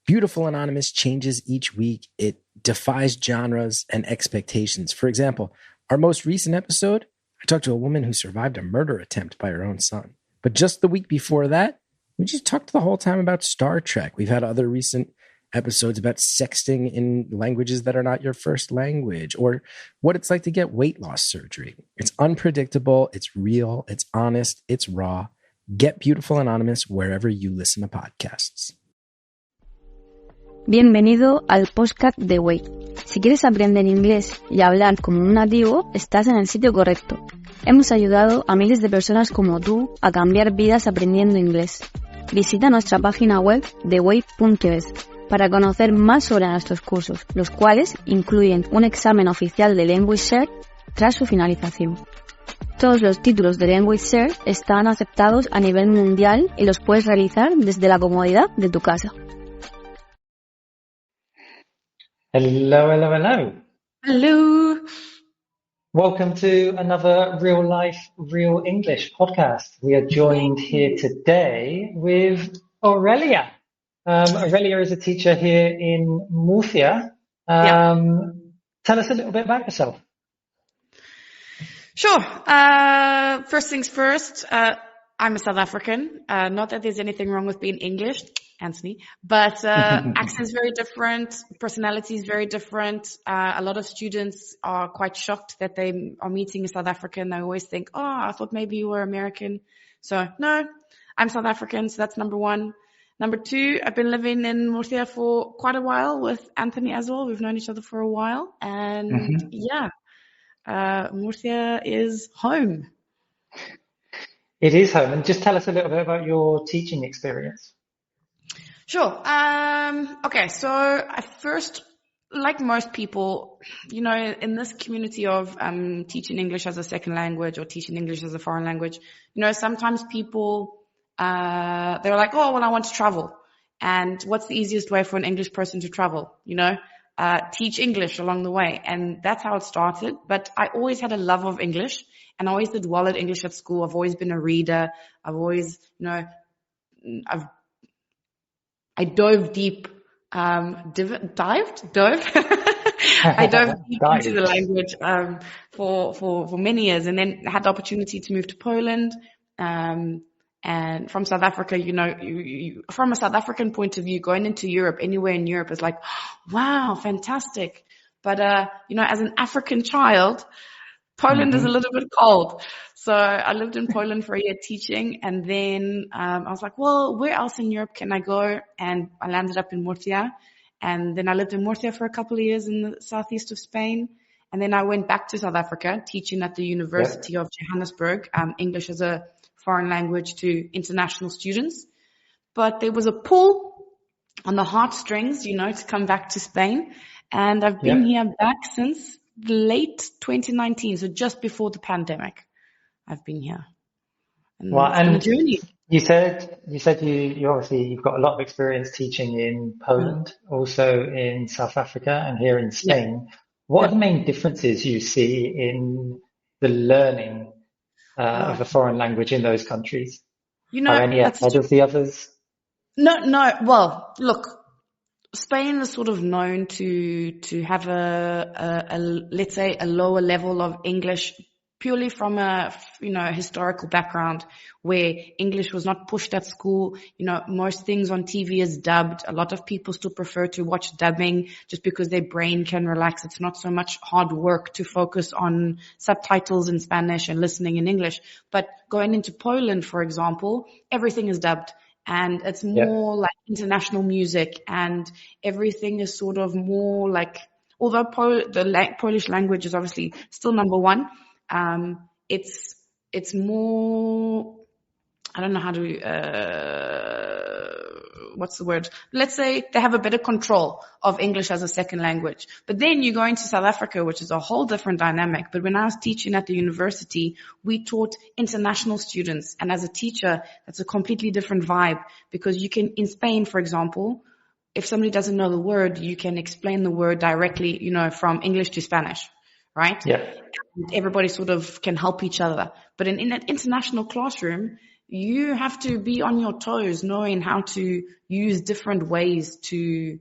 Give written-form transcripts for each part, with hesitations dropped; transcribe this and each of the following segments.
Beautiful Anonymous changes each week. It defies genres and expectations. For example, our most recent episode, I talked to a woman who survived a murder attempt by her own son. But just the week before that, we just talked the whole time about Star Trek. We've had other recent episodes about sexting in languages that are not your first language, or what it's like to get weight loss surgery. It's unpredictable, it's real, it's honest, it's raw. Get Beautiful Anonymous wherever you listen to podcasts. Bienvenido al podcast de Way. Si quieres aprender inglés y hablar como un nativo, estás en el sitio correcto. Hemos ayudado a miles de personas como tú a cambiar vidas aprendiendo inglés. Visita nuestra página web theway.es para conocer más sobre nuestros cursos, los cuales incluyen un examen oficial de Language Share tras su finalización. Todos los títulos de Language Share están aceptados a nivel mundial y los puedes realizar desde la comodidad de tu casa. Hello, hello, hello. Hello. Welcome to another Real Life, Real English podcast. We are joined here today with Aurelia. Aurelia is a teacher here in Murcia. Tell us a little bit about yourself. Sure. First things first, I'm a South African. Not that there's anything wrong with being English, Anthony, but accent's very different, personality is very different. A lot of students are quite shocked that they are meeting a South African. They always think, oh, I thought maybe you were American. So no, I'm South African, so that's number one. Number two, I've been living in Murcia for quite a while with Anthony as well. We've known each other for a while, and Murcia is home. It is home. And just tell us a little bit about your teaching experience. Sure. Okay. So I first, like most people, you know, in this community of teaching English as a second language or teaching English as a foreign language, you know, sometimes people they're like, oh, well, I want to travel. And what's the easiest way for an English person to travel? You know, teach English along the way. And that's how it started. But I always had a love of English and I always did well at English at school. I've always been a reader. I've always, you know, I dove deep, I dove deep into the language, for many years and then had the opportunity to move to Poland. And from South Africa, you know, you from a South African point of view, going into Europe, anywhere in Europe is like, wow, fantastic. But, you know, as an African child, Poland is a little bit cold. So I lived in Poland for a year teaching. And then, I was like, well, where else in Europe can I go? And I landed up in Murcia. And then I lived in Murcia for a couple of years in the southeast of Spain. And then I went back to South Africa, teaching at the University of Johannesburg, English as a foreign language to international students. But there was a pull on the heartstrings, you know, to come back to Spain. And I've been here back since late 2019, so just before the pandemic. I've been here. And well, and it's been a journey. You said you obviously you've got a lot of experience teaching in Poland, also in South Africa and here in Spain. What are the main differences you see in the learning of a foreign language in those countries? You know, are any ahead of the others? No. Well, look, Spain is sort of known to have a let's say a lower level of English purely from a, you know, historical background where English was not pushed at school. You know, most things on TV is dubbed. A lot of people still prefer to watch dubbing just because their brain can relax. It's not so much hard work to focus on subtitles in Spanish and listening in English. But going into Poland, for example, everything is dubbed. And it's more like international music and everything is sort of more like, although Polish language is obviously still number one, it's more, I don't know how to, what's the word? Let's say they have a better control of English as a second language. But then you go into South Africa, which is a whole different dynamic. But when I was teaching at the university, we taught international students. And as a teacher, that's a completely different vibe because you can, in Spain, for example, if somebody doesn't know the word, you can explain the word directly, you know, from English to Spanish. Right? Yeah. And everybody sort of can help each other. But in an international classroom, you have to be on your toes, knowing how to use different ways to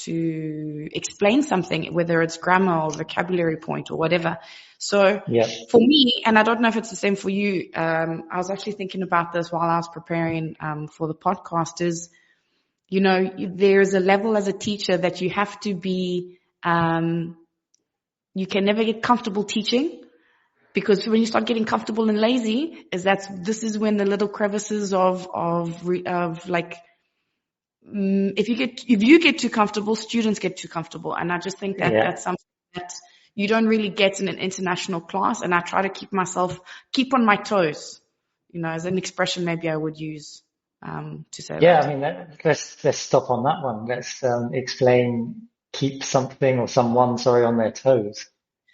explain something, whether it's grammar or vocabulary point or whatever. So for me, and I don't know if it's the same for you, I was actually thinking about this while I was preparing for the podcast is, you know, there's a level as a teacher that you have to be, you can never get comfortable teaching. Because when you start getting comfortable and lazy, this is when the little crevices of like, if you get too comfortable, students get too comfortable. And I just think that that's something that you don't really get in an international class. And I try to keep on my toes, you know, as an expression maybe I would use, to say that. I mean, let's stop on that one. Let's, explain, keep something or someone, on their toes.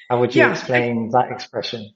How would you explain that expression?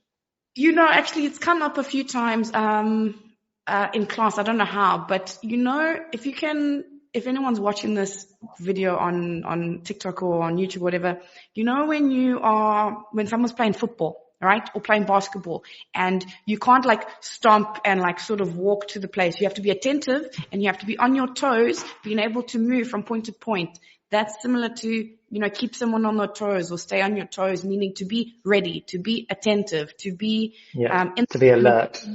You know, actually, it's come up a few times in class. I don't know how, but you know, if anyone's watching this video on TikTok or on YouTube, or whatever, you know, when someone's playing football, right, or playing basketball, and you can't like stomp and like sort of walk to the place. You have to be attentive and you have to be on your toes, being able to move from point to point. That's similar to, you know, keep someone on their toes or stay on your toes, meaning to be ready, to be attentive, to be, to be alert.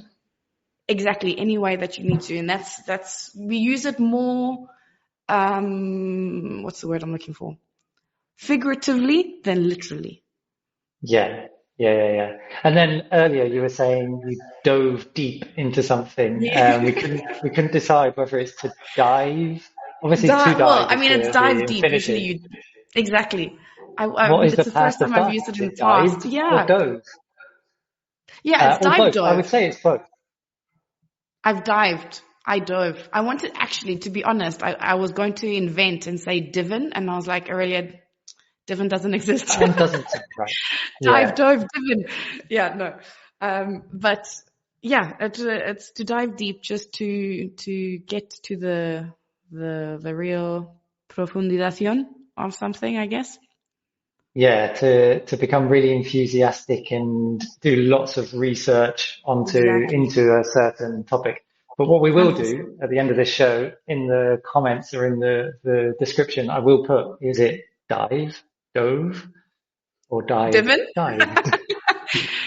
Exactly. Any way that you need to. And we use it more, what's the word I'm looking for? Figuratively than literally. Yeah. And then earlier you were saying you dove deep into something. We couldn't decide whether it's to dive. Obviously, to dive. Well, I mean, it's dive deep. Usually exactly. What is it's the first time I've used it in the past. Or dove? Yeah, it's dive dove. I would say it's both. I've dived. I dove. I wanted, actually, to be honest, I was going to invent and say divin, and I was like, Aurelia, divin doesn't exist. That one doesn't sound right. Dive, dove, divin. Yeah, no. But yeah, it's to dive deep, just to get to the real profundización of something, I guess. Yeah, to become really enthusiastic and do lots of research into a certain topic. But what we will do at the end of this show, in the comments or in the description, I will put, is it dove, or dive? Divin? Dived.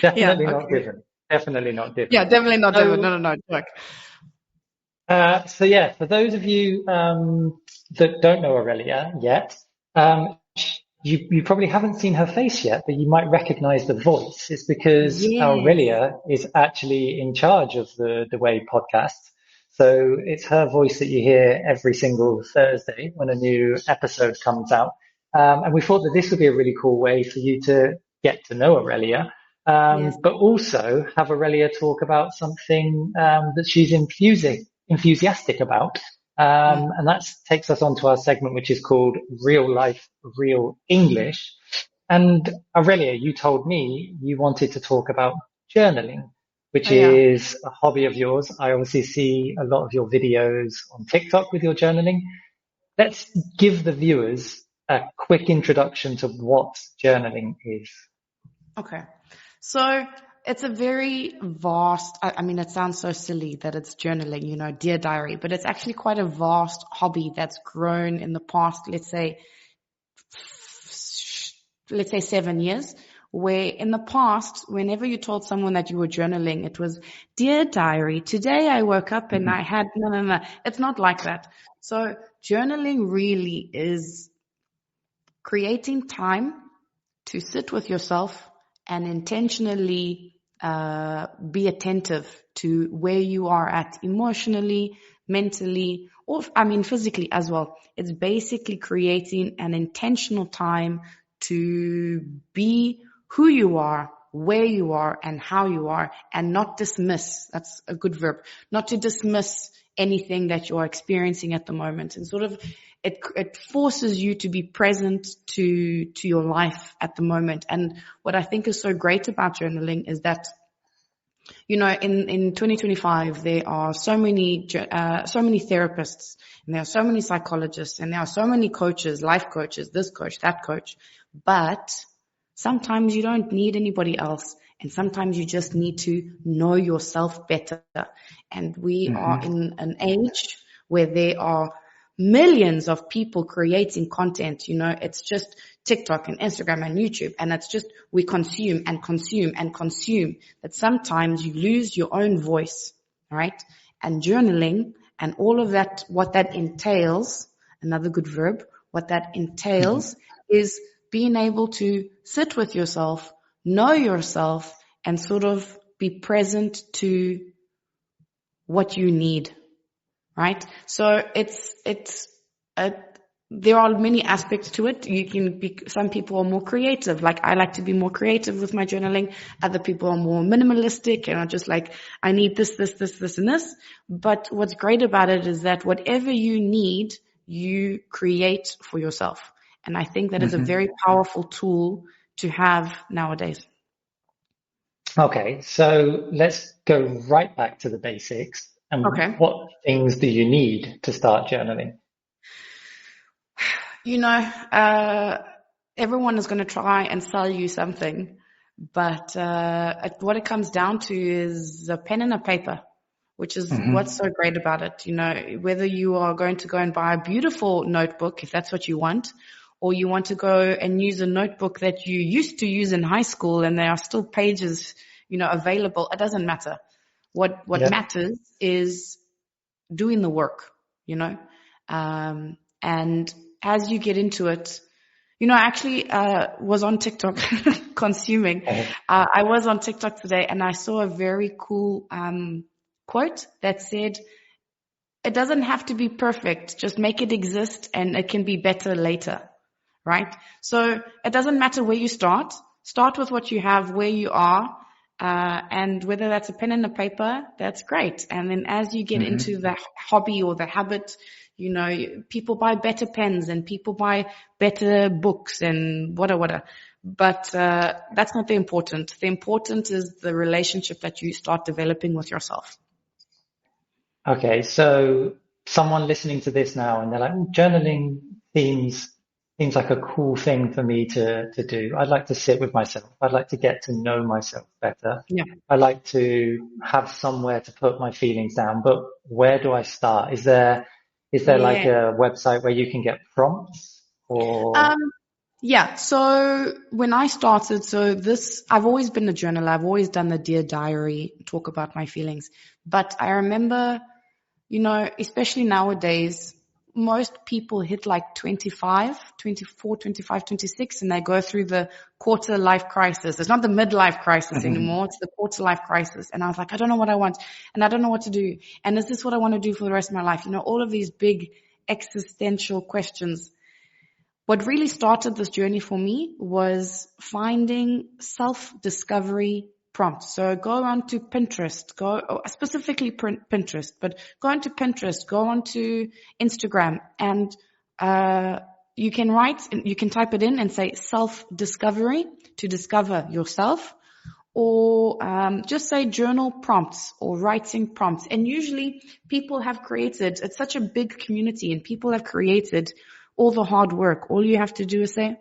Definitely not divin. Definitely not divin. Yeah, definitely not divin. No, look. So for those of you that don't know Aurelia yet, you probably haven't seen her face yet, but you might recognize the voice. It's because Aurelia is actually in charge of the Way podcast. So it's her voice that you hear every single Thursday when a new episode comes out. And we thought that this would be a really cool way for you to get to know Aurelia, but also have Aurelia talk about something that she's enthusiastic about. And that takes us on to our segment, which is called Real Life, Real English. And Aurelia, you told me you wanted to talk about journaling, which is a hobby of yours. I obviously see a lot of your videos on TikTok with your journaling. Let's give the viewers a quick introduction to what journaling is. Okay. So it's a very vast, I mean, it sounds so silly that it's journaling, you know, dear diary, but it's actually quite a vast hobby that's grown in the past, let's say 7 years, where in the past, whenever you told someone that you were journaling, it was, dear diary, today I woke up and I had, no. It's not like that. So journaling really is creating time to sit with yourself and intentionally be attentive to where you are at emotionally, mentally, or physically as well. It's basically creating an intentional time to be who you are, where you are, and how you are, and not dismiss. That's a good verb. Not to dismiss anything that you're experiencing at the moment, and sort of it forces you to be present to your life at the moment. And what I think is so great about journaling is that, you know, in 2025, there are so many therapists, and there are so many psychologists, and there are so many coaches, life coaches, this coach, that coach. But sometimes you don't need anybody else. And sometimes you just need to know yourself better. And we are in an age where there are millions of people creating content. It's just TikTok and Instagram and YouTube, and it's just we consume and consume and consume, that sometimes you lose your own voice, right? And journaling and all of that, what that entails, another good verb, what that entails is being able to sit with yourself, know yourself, and sort of be present to what you need, right? So there are many aspects to it. Some people are more creative. Like I like to be more creative with my journaling. Other people are more minimalistic and are just like, I need this, and this. But what's great about it is that whatever you need, you create for yourself. And I think that is a very powerful tool to have nowadays. Okay, so let's go right back to the basics. And what things do you need to start journaling? Everyone is going to try and sell you something, but what it comes down to is a pen and a paper, which is what's so great about it. Whether you are going to go and buy a beautiful notebook, if that's what you want, or you want to go and use a notebook that you used to use in high school and there are still pages, available, it doesn't matter. What matters is doing the work, and as you get into it, I actually was on TikTok consuming. I was on TikTok today and I saw a very cool quote that said, it doesn't have to be perfect. Just make it exist and it can be better later, right? So it doesn't matter where you start. Start with what you have, where you are. And whether that's a pen and a paper, that's great. And then as you get into the hobby or the habit, people buy better pens and people buy better books and whatever. But that's not the important. The important is the relationship that you start developing with yourself. Okay, so someone listening to this now and they're like, journaling seems like a cool thing for me to do. I'd like to sit with myself. I'd like to get to know myself better. Yeah. I like to have somewhere to put my feelings down, but where do I start? Is there like a website where you can get prompts or? Yeah. So when I started, I've always been a journaler. I've always done the Dear Diary, talk about my feelings. But I remember, especially nowadays, most people hit like 24, 25, 26, and they go through the quarter life crisis. It's not the midlife crisis anymore. It's the quarter life crisis. And I was like, I don't know what I want and I don't know what to do. And is this what I want to do for the rest of my life? All of these big existential questions. What really started this journey for me was finding self-discovery prompts. So go onto Pinterest, specifically Pinterest, but go onto Pinterest, go onto Instagram, and you can type it in and say self-discovery to discover yourself, or just say journal prompts or writing prompts. And usually people have created, it's such a big community and people have created all the hard work. All you have to do is say,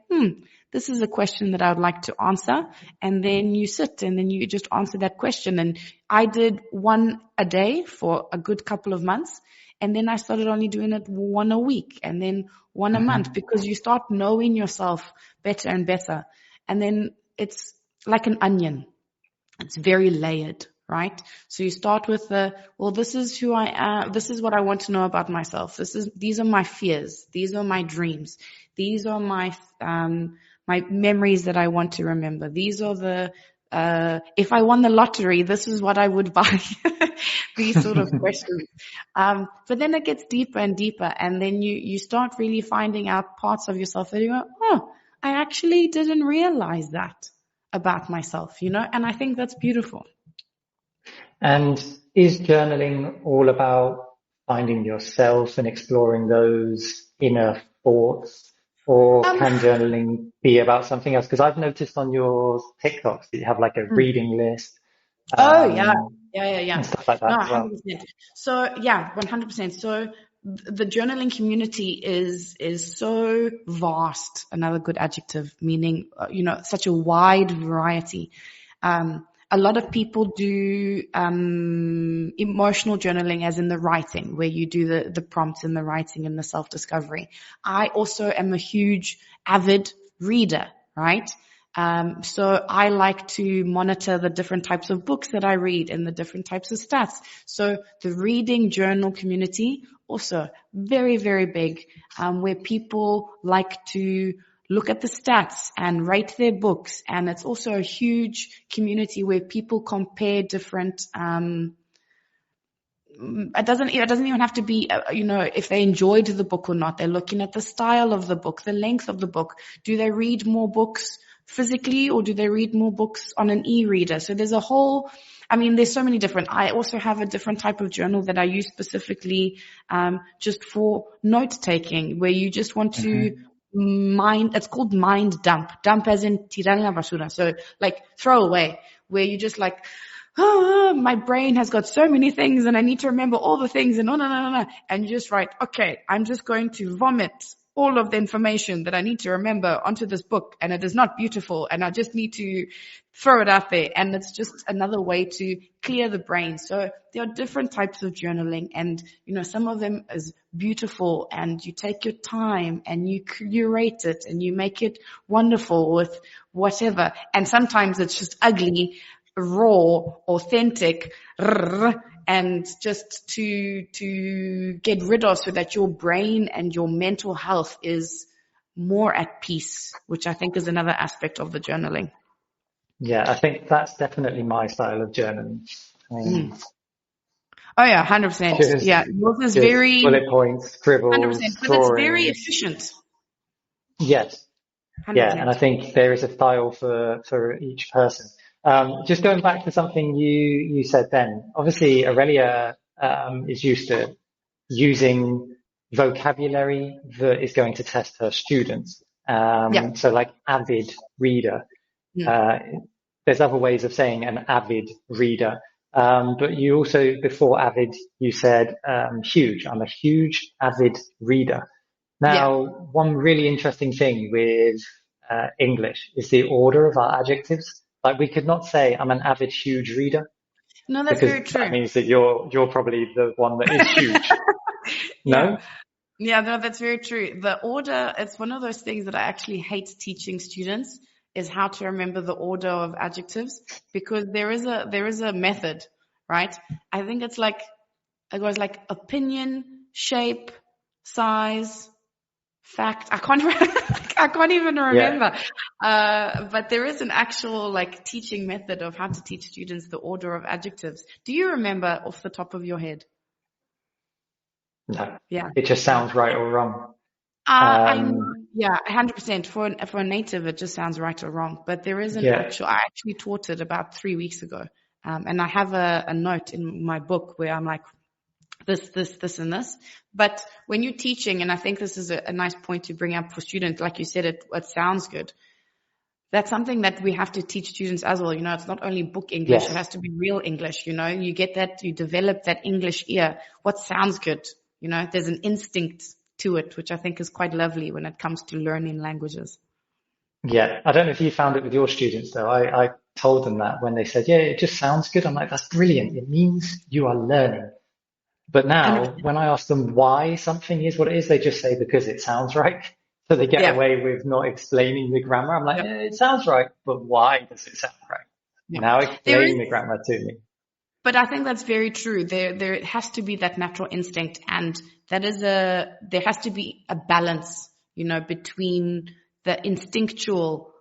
this is a question that I would like to answer. And then you sit and then you just answer that question. And I did one a day for a good couple of months. And then I started only doing it one a week and then one a month, because you start knowing yourself better and better. And then it's like an onion. It's very layered, right? So you start with this is who I am. This is what I want to know about myself. These are my fears. These are my dreams. These are my memories that I want to remember. These are if I won the lottery, this is what I would buy. These sort of questions. But then it gets deeper and deeper. And then you start really finding out parts of yourself that you go, I actually didn't realize that about myself, and I think that's beautiful. And is journaling all about finding yourself and exploring those inner thoughts, or can journaling be about something else? Because I've noticed on your TikToks that you have like a reading list. Yeah. And stuff like that. No, as well. 100%. So 100%. So the journaling community is so vast. Another good adjective, meaning, such a wide variety. a lot of people do emotional journaling, as in the writing, where you do the prompts and the writing and the self-discovery. I also am a huge avid reader, right? So I like to monitor the different types of books that I read and the different types of stats. So the reading journal community, also very, very big, where people like to look at the stats and rate their books. And it's also a huge community where people compare different, it doesn't even have to be, if they enjoyed the book or not. They're looking at the style of the book, the length of the book. Do they read more books physically, or do they read more books on an e-reader? So there's there's so many different. I also have a different type of journal that I use specifically, just for note taking, where you just want to it's called mind dump. Dump as in tirarla basura. So like throw away, where you just like, my brain has got so many things and I need to remember all the things and no. And you just write, okay, I'm just going to vomit all of the information that I need to remember onto this book, and it is not beautiful and I just need to throw it out there. And it's just another way to clear the brain. So there are different types of journaling, and some of them is beautiful and you take your time and you curate it and you make it wonderful with whatever. And sometimes it's just ugly, raw, authentic, and just to get rid of, so that your brain and your mental health is more at peace, which I think is another aspect of the journaling. Yeah, I think that's definitely my style of journaling. Oh yeah, 100%. Yeah, yours is very bullet points, scribbles, 100%, but it's very efficient. Yes. 100%. Yeah, and I think there is a style for each person. Just going back to something you said then, obviously Aurelia is used to using vocabulary that is going to test her students. So like avid reader. There's other ways of saying an avid reader. But you also, before avid, you said huge. I'm a huge avid reader. Now, one really interesting thing with English is the order of our adjectives. Like we could not say I'm an avid huge reader. No, that's very true. That means that you're probably the one that is huge. No? Yeah, no, that's very true. The order, it's one of those things that I actually hate teaching students, is how to remember the order of adjectives, because there is a method, right? I think it goes like opinion, shape, size, fact. I can't even remember. But there is an actual teaching method of how to teach students the order of adjectives. Do you remember off the top of your head? No. Yeah. It just sounds right or wrong. 100%. For a native, it just sounds right or wrong. But there is I actually taught it about 3 weeks ago. And I have a note in my book where I'm like, this, and this. But when you're teaching, and I think this is a nice point to bring up for students, like you said, it sounds good. That's something that we have to teach students as well. It's not only book English, It has to be real English. You get that, you develop that English ear. What sounds good? There's an instinct to it, which I think is quite lovely when it comes to learning languages. Yeah. I don't know if you found it with your students though. I told them that when they said, yeah, it just sounds good. I'm like, that's brilliant. It means you are learning. But now 100%. When I ask them why something is what it is, they just say because it sounds right. So they get away with not explaining the grammar. I'm like, it sounds right, but why does it sound right? Now explain the grammar to me. But I think that's very true. There has to be that natural instinct, and there has to be a balance, between the instinctual,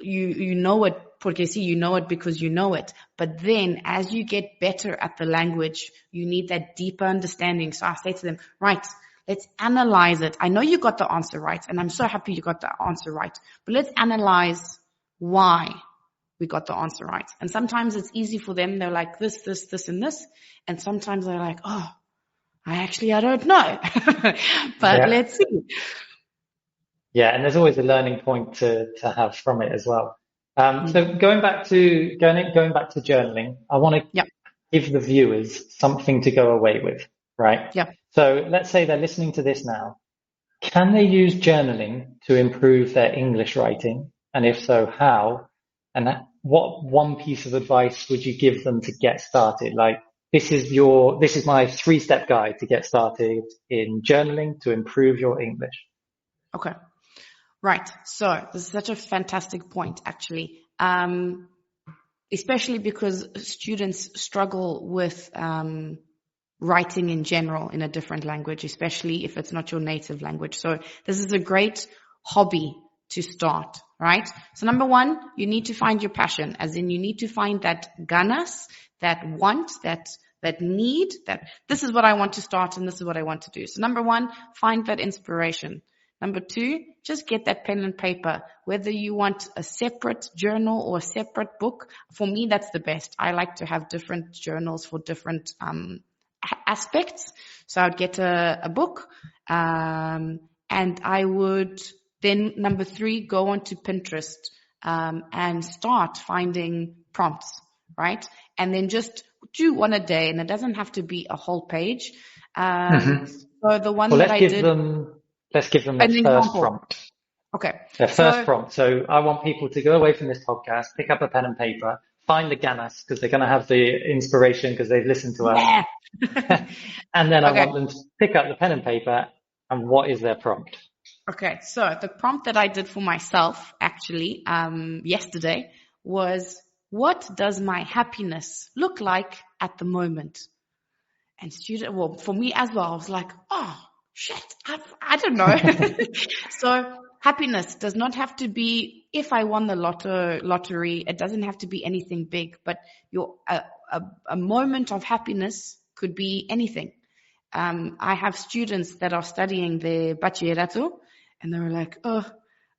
you know it, porque sí, you know it because you know it. But then as you get better at the language, you need that deeper understanding. So I say to them, right, let's analyze it. I know you got the answer right, and I'm so happy you got the answer right. But let's analyze why we got the answer right. And sometimes it's easy for them. They're like this, and this. And sometimes they're like, oh, I don't know. But let's see. Yeah, and there's always a learning point to have from it as well. So going back to journaling, I want to give the viewers something to go away with, right? Yeah. So let's say they're listening to this now. Can they use journaling to improve their English writing? And if so, how? And what one piece of advice would you give them to get started? Like, this is my 3-step guide to get started in journaling to improve your English. Okay. Right. So this is such a fantastic point, actually. Especially because students struggle with writing in general in a different language, especially if it's not your native language. So this is a great hobby to start, right? So number one, you need to find your passion, as in you need to find that ganas, that want, that need, that this is what I want to start and this is what I want to do. So number one, find that inspiration. Number two, just get that pen and paper, whether you want a separate journal or a separate book. For me, that's the best. I like to have different journals for different aspects. So I would get a book, and I would then, number three, go onto Pinterest and start finding prompts, right? And then just do one a day, and it doesn't have to be a whole page. So the one that I did. Let's give them their first prompt. Okay. Their first prompt. So I want people to go away from this podcast, pick up a pen and paper, find the ganas, because they're going to have the inspiration because they've listened to us. Yeah. And then I want them to pick up the pen and paper. And what is their prompt? Okay. So the prompt that I did for myself actually yesterday was, what does my happiness look like at the moment? And for me as well, I was like, oh, shit, I don't know. So happiness does not have to be, if I won the lottery, it doesn't have to be anything big, but a moment of happiness could be anything. I have students that are studying their bachillerato, and they were like, oh, a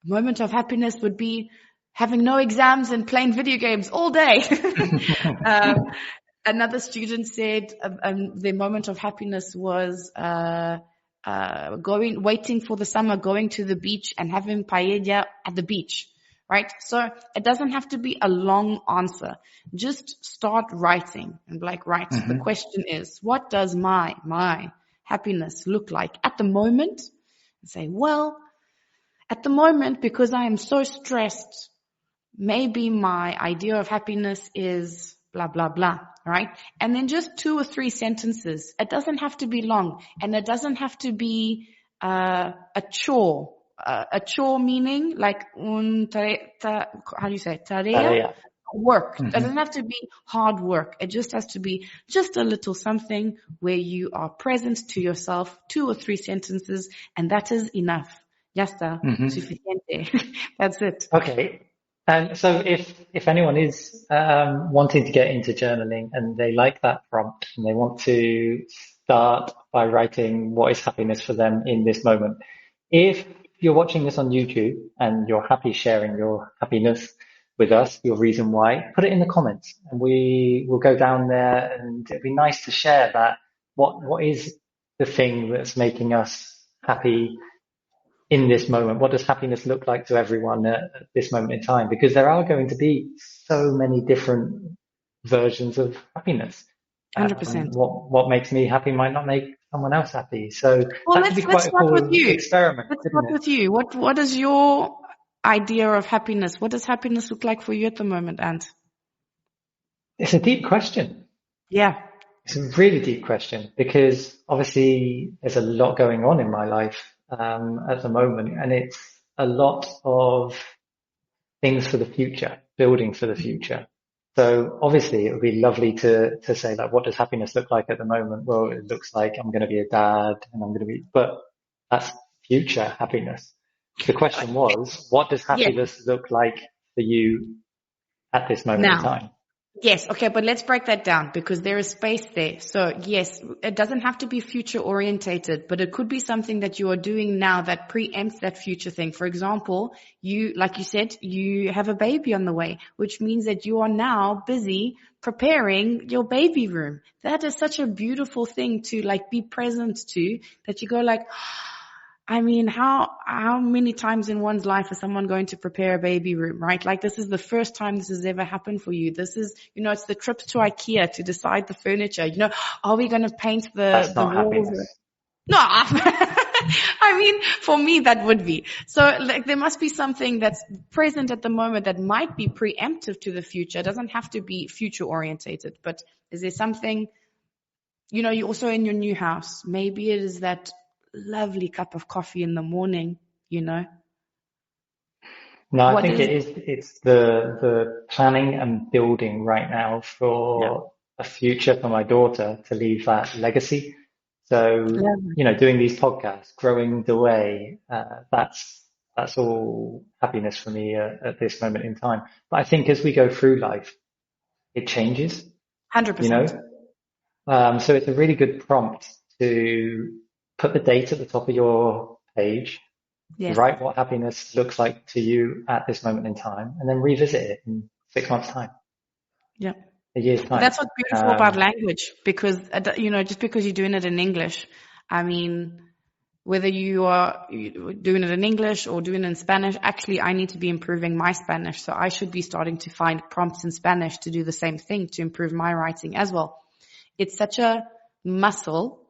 moment of happiness would be having no exams and playing video games all day. Another student said their moment of happiness was waiting for the summer, going to the beach and having paella at the beach, right? So it doesn't have to be a long answer. Just start writing and be like, right, the question is, what does my happiness look like at the moment? And say, well, at the moment, because I am so stressed, maybe my idea of happiness is blah, blah, blah. Right? And then just 2 or 3 sentences. It doesn't have to be long, and it doesn't have to be a chore. A chore meaning like how do you say tarea? Work. It doesn't have to be hard work. It just has to be just a little something where you are present to yourself, 2 or 3 sentences, and that is enough. Ya está. Suficiente. That's it. Okay. And so if anyone is wanting to get into journaling and they like that prompt and they want to start by writing what is happiness for them in this moment, if you're watching this on YouTube and you're happy sharing your happiness with us, your reason why, put it in the comments and we will go down there, and it'd be nice to share that. What is the thing that's making us happy in this moment? What does happiness look like to everyone at this moment in time? Because there are going to be so many different versions of happiness. 100%. What makes me happy might not make someone else happy. So that could be quite a cool experiment. Let's start with you. What is your idea of happiness? What does happiness look like for you at the moment, Ant? It's a deep question. Yeah. It's a really deep question because obviously there's a lot going on in my life at the moment, and it's a lot of things for the future, building for the future. So obviously it would be lovely to say, like, what does happiness look like at the moment? Well, it looks like I'm going to be a dad and but that's future happiness. The question was, what does happiness look like for you at this moment in time? Yes. Okay. But let's break that down because there is space there. So yes, it doesn't have to be future orientated, but it could be something that you are doing now that preempts that future thing. For example, like you said, you have a baby on the way, which means that you are now busy preparing your baby room. That is such a beautiful thing to like be present to, that you go like, I mean, how many times in one's life is someone going to prepare a baby room, right? Like this is the first time this has ever happened for you. This is, it's the trips to IKEA to decide the furniture. Are we going to paint the walls? Happiness. No, I mean, for me, that would be. So like, there must be something that's present at the moment that might be preemptive to the future. It doesn't have to be future orientated, but is there something, you're also in your new house. Maybe it is that lovely cup of coffee in the morning, No, I think it's the planning and building right now for a future for my daughter to leave that legacy. So, doing these podcasts, growing the way, that's all happiness for me at this moment in time. But I think as we go through life, it changes, 100%. So it's a really good prompt to put the date at the top of your page, write what happiness looks like to you at this moment in time, and then revisit it in 6 months' time. Yeah. A year's time. But that's what's beautiful about language, because, just because you're doing it in English, I mean, whether you are doing it in English or doing it in Spanish, actually, I need to be improving my Spanish. So I should be starting to find prompts in Spanish to do the same thing, to improve my writing as well. It's such a muscle.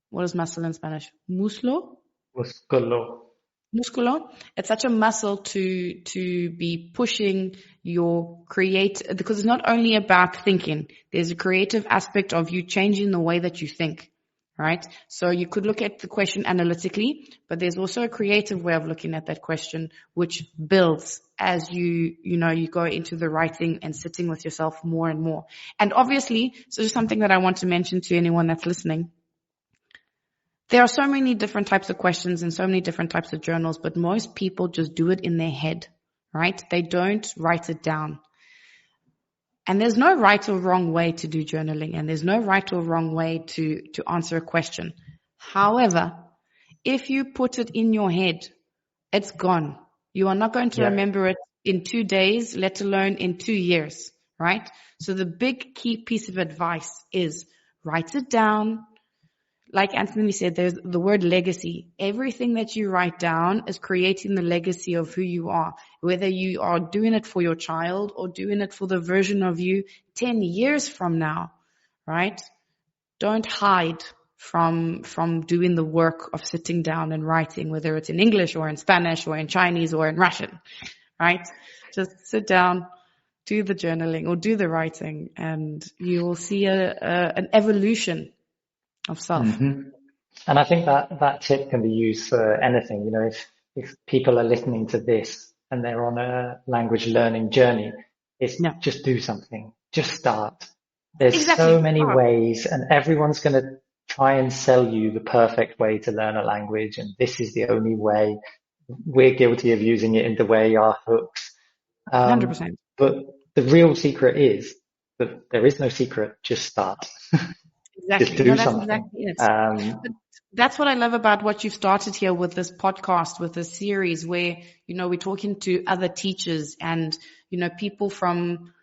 What is muscle in Spanish? Muslo? Musculo. It's such a muscle to be pushing your because it's not only about thinking. There's a creative aspect of you changing the way that you think, right? So you could look at the question analytically, but there's also a creative way of looking at that question, which builds as you go into the writing and sitting with yourself more and more. And obviously, so just something that I want to mention to anyone that's listening. There are so many different types of questions and so many different types of journals, but most people just do it in their head, right? They don't write it down. And there's no right or wrong way to do journaling, and there's no right or wrong way to answer a question. However, if you put it in your head, it's gone. You are not going to remember it in 2 days, let alone in 2 years, right? So the big key piece of advice is write it down. Like Anthony said, there's the word legacy. Everything that you write down is creating the legacy of who you are, whether you are doing it for your child or doing it for the version of you 10 years from now, right? Don't hide from doing the work of sitting down and writing, whether it's in English or in Spanish or in Chinese or in Russian, right? Just sit down, do the journaling or do the writing, and you will see an evolution of self. Mm-hmm. And I think that tip can be used for anything. If people are listening to this and they're on a language learning journey, it's just do something, just start. There's so many ways, and everyone's going to try and sell you the perfect way to learn a language, and this is the only way. We're guilty of using it in the way our hooks. 100%. But the real secret is that there is no secret. Just start. Exactly. Just do something. Exactly it. That's what I love about what you've started here with this podcast, with this series where, we're talking to other teachers and, people from,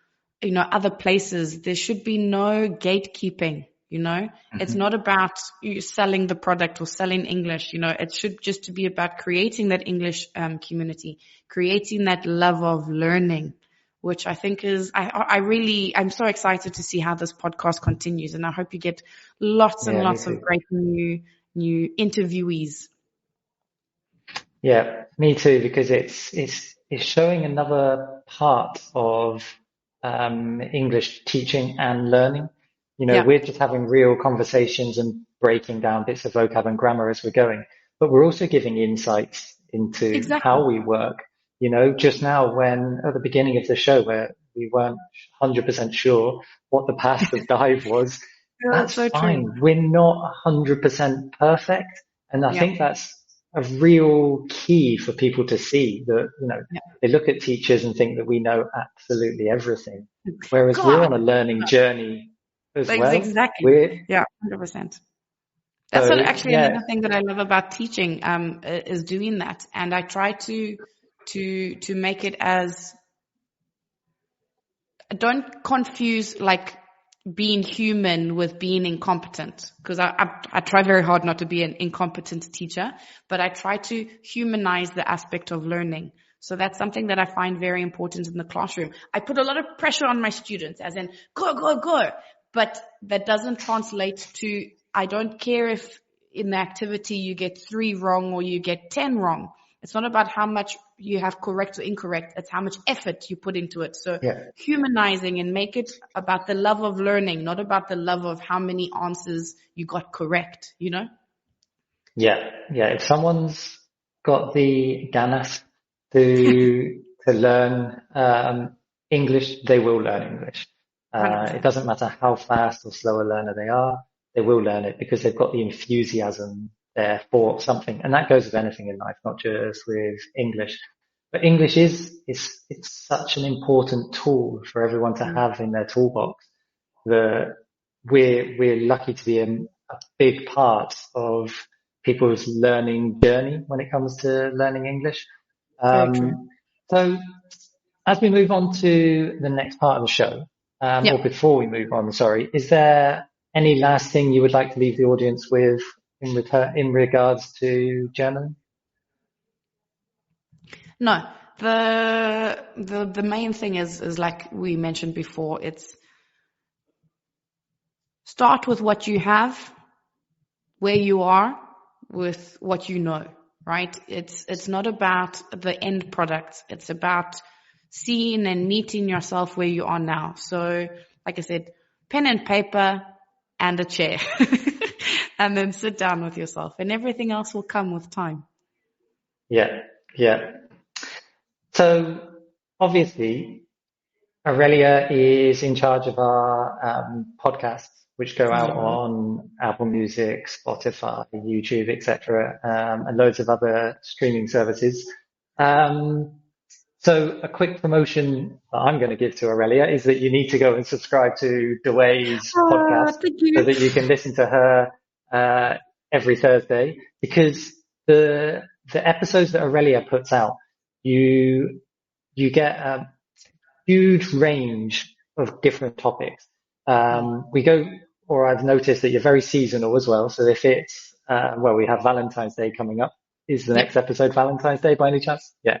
other places. There should be no gatekeeping, Mm-hmm. It's not about you selling the product or selling English, it should just be about creating that English community, creating that love of learning, which I think is, I'm so excited to see how this podcast continues. And I hope you get lots and lots of great new interviewees. Yeah, me too, because it's showing another part of English teaching and learning. We're just having real conversations and breaking down bits of vocab and grammar as we're going, but we're also giving insights into how we work. Just now when at the beginning of the show where we weren't 100% sure what the path of dive was, that's so fine. True. We're not 100% perfect. And I think that's a real key for people to see that, they look at teachers and think that we know absolutely everything. Whereas we're on a learning journey as well. Exactly. 100%. That's another thing that I love about teaching, is doing that. And I try to make it as, don't confuse like being human with being incompetent, because I try very hard not to be an incompetent teacher, but I try to humanize the aspect of learning. So that's something that I find very important in the classroom. I put a lot of pressure on my students, as in go, but that doesn't translate to, I don't care if in the activity you get 3 wrong or you get 10 wrong. It's not about how much you have correct or incorrect. It's how much effort you put into it. So humanizing and make it about the love of learning, not about the love of how many answers you got correct, you know? Yeah. If someone's got the ganas to learn English, they will learn English. It doesn't matter how fast or slow a learner they are, they will learn it because they've got the enthusiasm there for something. And that goes with anything in life, not just with English. But English it's such an important tool for everyone to have in their toolbox. We're lucky to be a big part of people's learning journey when it comes to learning English. So as we move on to the next part of the show, or before we move on, sorry, is there any last thing you would like to leave the audience with in regards to journaling? No, the main thing is like we mentioned before, it's start with what you have, where you are, with what you know, right? It's not about the end product. It's about seeing and meeting yourself where you are now. So, like I said, pen and paper and a chair. And then sit down with yourself and everything else will come with time. Yeah. So obviously, Aurelia is in charge of our podcasts, which go out on Apple Music, Spotify, YouTube, etc., and loads of other streaming services. So a quick promotion that I'm going to give to Aurelia is that you need to go and subscribe to Dewey's podcast so that you can listen to her every Thursday, because the episodes that Aurelia puts out, you get a huge range of different topics. I've noticed that you're very seasonal as well. So if it's, we have Valentine's Day coming up. Is the next episode Valentine's Day by any chance? Yeah.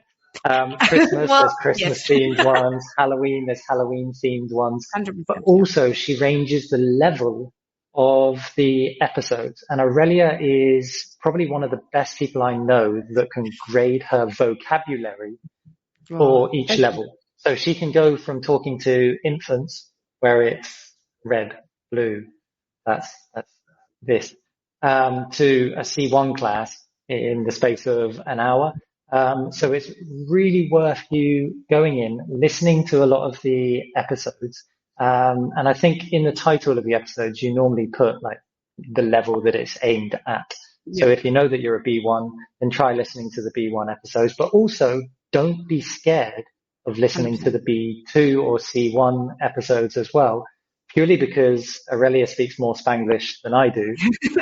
Christmas, there's Christmas themed ones. Halloween, there's Halloween themed ones. 100%, but also she ranges the level of the episodes. And Aurelia is probably one of the best people I know that can grade her vocabulary for each level. So she can go from talking to infants where it's red, blue, that's this, to a C1 class in the space of an hour. So it's really worth you going in, listening to a lot of the episodes. And I think in the title of the episodes, you normally put like the level that it's aimed at. So if you know that you're a B1, then try listening to the B1 episodes, but also don't be scared of listening to the B2 or C1 episodes as well, purely because Aurelia speaks more Spanglish than I do.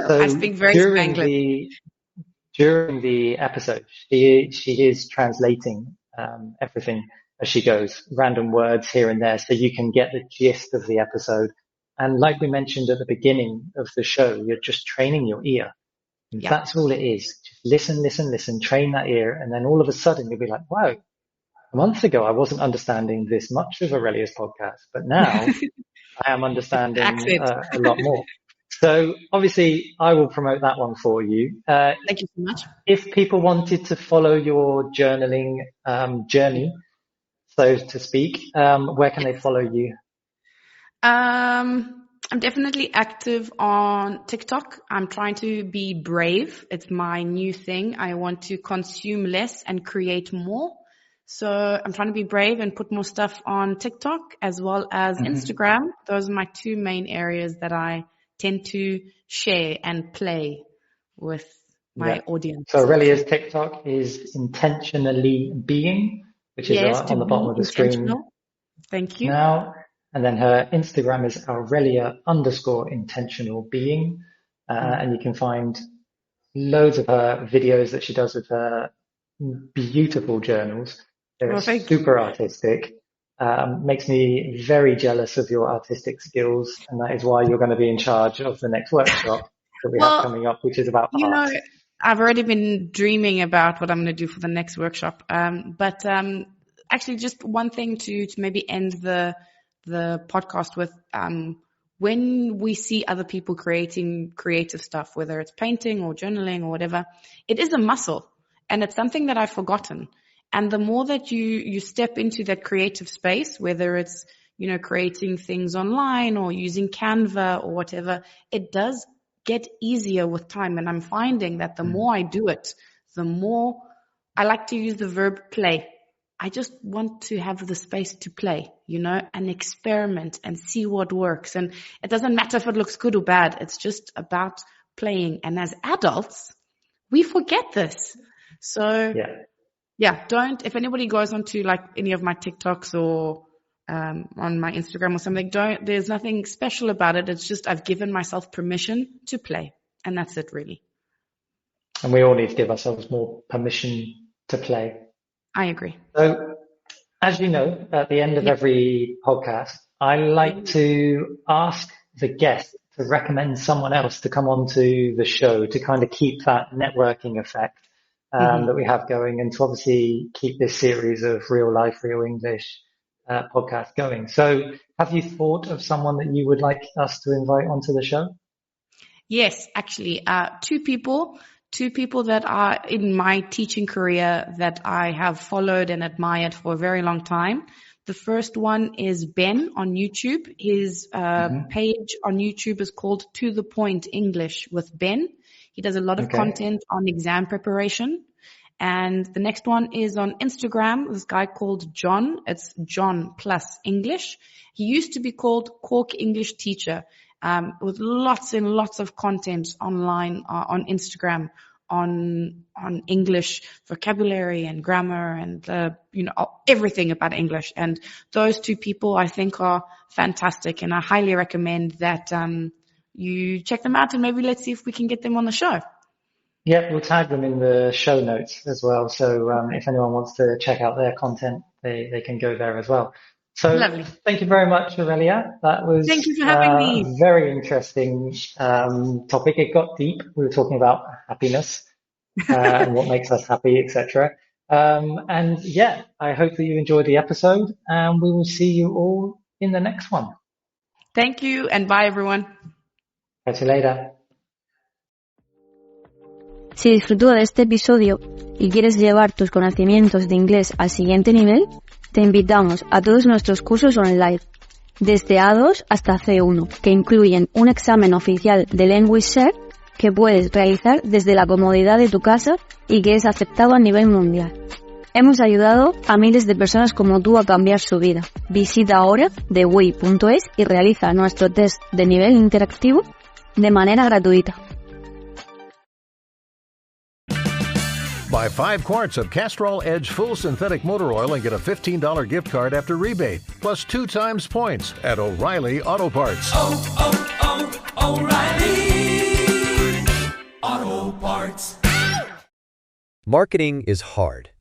So I speak very Spanglish. During the episode, she is translating everything as she goes, random words here and there, so you can get the gist of the episode. And like we mentioned at the beginning of the show, you're just training your ear. And that's all it is. Just listen, train that ear, and then all of a sudden you'll be like, wow, a month ago I wasn't understanding this much of Aurelia's podcast, but now I am understanding a lot more. So obviously I will promote that one for you. Thank you so much. If people wanted to follow your journaling journey, so to speak, where can they follow you? I'm definitely active on TikTok. I'm trying to be brave. It's my new thing. I want to consume less and create more. So I'm trying to be brave and put more stuff on TikTok as well as Instagram. Those are my two main areas that I tend to share and play with my audience. So Aurelia's TikTok is intentionally being, which is on the bottom of the screen. Thank you. Now, and then her Instagram is Aurelia_intentional being. And you can find loads of her videos that she does with her beautiful journals. They're super artistic. Makes me very jealous of your artistic skills. And that is why you're going to be in charge of the next workshop that we have coming up, which is about art. I've already been dreaming about what I'm going to do for the next workshop. But actually just one thing to maybe end the podcast with, when we see other people creating creative stuff, whether it's painting or journaling or whatever, it is a muscle, and it's something that I've forgotten. And the more that you step into that creative space, whether it's, creating things online or using Canva or whatever, it does get easier with time. And I'm finding that the more I do it, the more I like to use the verb play. I just want to have the space to play, and experiment and see what works. And it doesn't matter if it looks good or bad. It's just about playing. And as adults, we forget this. So if anybody goes onto like any of my TikToks or on my Instagram or something, there's nothing special about it. It's just I've given myself permission to play, and that's it really. And we all need to give ourselves more permission to play. I agree. So, as you know, at the end of every podcast, I like to ask the guest to recommend someone else to come onto the show to kind of keep that networking effect that we have going, and to obviously keep this series of Real Life, Real English podcast going. So have you thought of someone that you would like us to invite onto the show? Yes, actually, two people that are in my teaching career that I have followed and admired for a very long time. The first one is Ben on YouTube. His page on YouTube is called To The Point English with Ben. He does a lot of content on exam preparation. And the next one is on Instagram, this guy called John. It's John plus English. He used to be called Cork English Teacher, with lots and lots of content online on Instagram on English vocabulary and grammar and, everything about English. And those two people I think are fantastic, and I highly recommend that you check them out, and maybe let's see if we can get them on the show. Yeah, we'll tag them in the show notes as well. So if anyone wants to check out their content, they can go there as well. So lovely. Thank you very much, Aurelia. That was thank you for having me. A very interesting topic. It got deep. We were talking about happiness and what makes us happy, etc. And yeah, I hope that you enjoyed the episode, and we will see you all in the next one. Thank you, and bye everyone. Catch you later. Si disfrutó de este episodio y quieres llevar tus conocimientos de inglés al siguiente nivel, te invitamos a todos nuestros cursos online, desde A2 hasta C1, que incluyen un examen oficial de Language Share que puedes realizar desde la comodidad de tu casa y que es aceptado a nivel mundial. Hemos ayudado a miles de personas como tú a cambiar su vida. Visita ahora theway.es y realiza nuestro test de nivel interactivo de manera gratuita. Buy 5 quarts of Castrol Edge Full Synthetic Motor Oil and get a $15 gift card after rebate, plus 2 times points at O'Reilly Auto Parts. O'Reilly Auto Parts. Marketing is hard.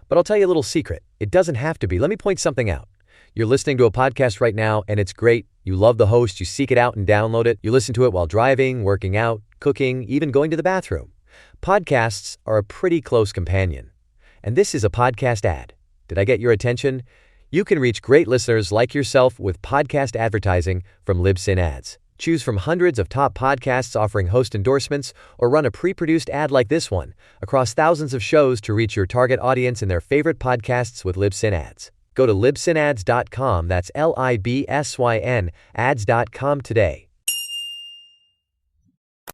But I'll tell you a little secret. It doesn't have to be. Let me point something out. You're listening to a podcast right now, and it's great. You love the host. You seek it out and download it. You listen to it while driving, working out, cooking, even going to the bathroom. Podcasts are a pretty close companion. And this is a podcast ad. Did I get your attention? You can reach great listeners like yourself with podcast advertising from Libsyn Ads. Choose from hundreds of top podcasts offering host endorsements, or run a pre-produced ad like this one across thousands of shows to reach your target audience in their favorite podcasts with Libsyn Ads. Go to libsynads.com, that's Libsyn, ads.com today,